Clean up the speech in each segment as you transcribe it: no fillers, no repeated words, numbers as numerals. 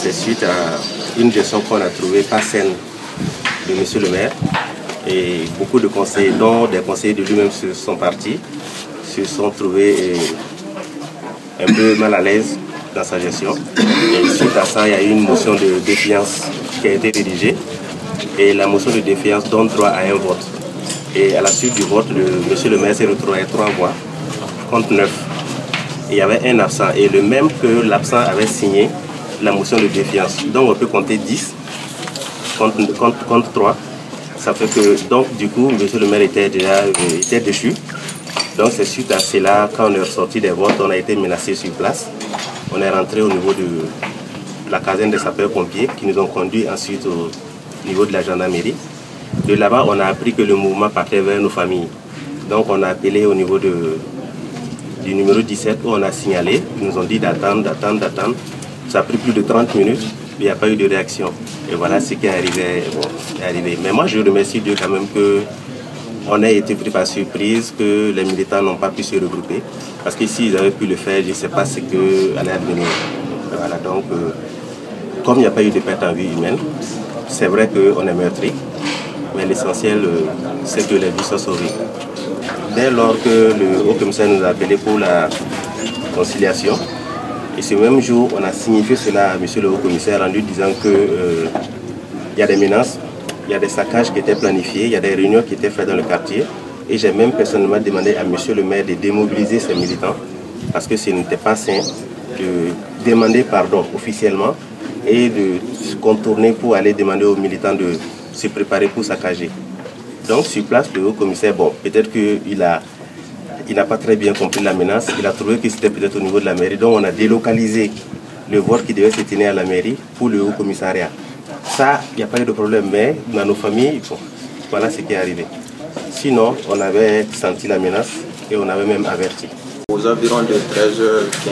c'est suite à une gestion qu'on a trouvée pas saine de monsieur le maire. Et beaucoup de conseillers, dont des conseillers de lui-même se sont partis, se sont trouvés un peu mal à l'aise dans sa gestion. Et suite à ça, il y a eu une motion de défiance qui a été rédigée. Et la motion de défiance donne droit à un vote. Et à la suite du vote, monsieur le maire s'est retrouvé à 3 voix contre 9. Et il y avait un absent. Et le même que l'absent avait signé la motion de défiance. Donc on peut compter 10 contre 3. Ça fait que, donc du coup, monsieur le maire était déchu. Donc c'est suite à cela, quand on est ressorti des votes, on a été menacé sur place. On est rentré au niveau de la caserne des sapeurs-pompiers qui nous ont conduits ensuite au niveau de la gendarmerie. De là-bas, on a appris que le mouvement partait vers nos familles. Donc on a appelé au niveau du numéro 17 où on a signalé. Ils nous ont dit d'attendre. Ça a pris plus de 30 minutes, il n'y a pas eu de réaction. Et voilà ce qui est arrivé. Mais moi, je remercie Dieu quand même qu'on ait été pris par surprise, que les militants n'ont pas pu se regrouper. Parce que s'ils avaient pu le faire, je ne sais pas ce que allait advenir. Voilà, donc, comme il n'y a pas eu de perte en vie humaine, c'est vrai qu'on est meurtri, mais l'essentiel, c'est que les vies soient sauvées. Dès lors que le haut-commissaire nous a appelé pour la conciliation, et ce même jour, on a signifié cela à monsieur le haut-commissaire en lui disant qu'il y a des menaces, il y a des saccages qui étaient planifiés, il y a des réunions qui étaient faites dans le quartier. Et j'ai même personnellement demandé à monsieur le maire de démobiliser ses militants parce que ce n'était pas sain de demander pardon officiellement et de se contourner pour aller demander aux militants de se préparer pour saccager. Donc sur place, le haut-commissaire, bon, peut-être qu'il n'a pas très bien compris la menace, il a trouvé que c'était peut-être au niveau de la mairie, donc on a délocalisé le vote qui devait se tenir à la mairie pour le haut-commissariat. Ça, il n'y a pas eu de problème, mais dans nos familles, bon, voilà ce qui est arrivé. Sinon, on avait senti la menace et on avait même averti. Aux environs de 13h15,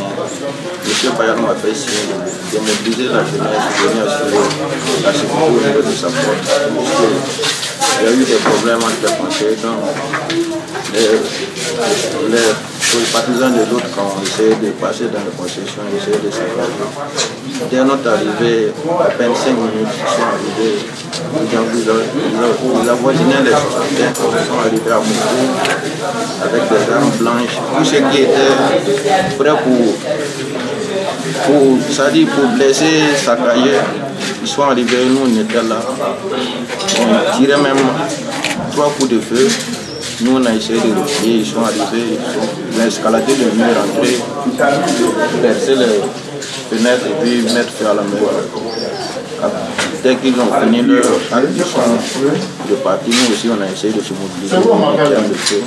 M. Bayard m'a fait signe de démobiliser la jeunesse, de venir assurer la sécurité au niveau de sa porte. Il y a eu des problèmes entre les conseillers, donc les partisans de l'autre camp ont essayé de passer dans les concessions, essayer de s'aggraver. Dès notre arrivée, à peine 5 minutes, ils sont arrivés, ils avoisinaient les 60, ils sont arrivés à Moukou avec des armes blanches, tout ce qui était prêt pour blesser, saccager. Ils sont arrivés, nous on était là, on tirait même 3 coups de feu. Nous on a essayé de replier, ils sont arrivés, ils ont escaladé le mur, rentré, percer les fenêtres et puis mettre feu à la maison. Dès qu'ils ont fini leur acte, ils sont repartis. Nous aussi on a essayé de se mobiliser pour mettre le feu.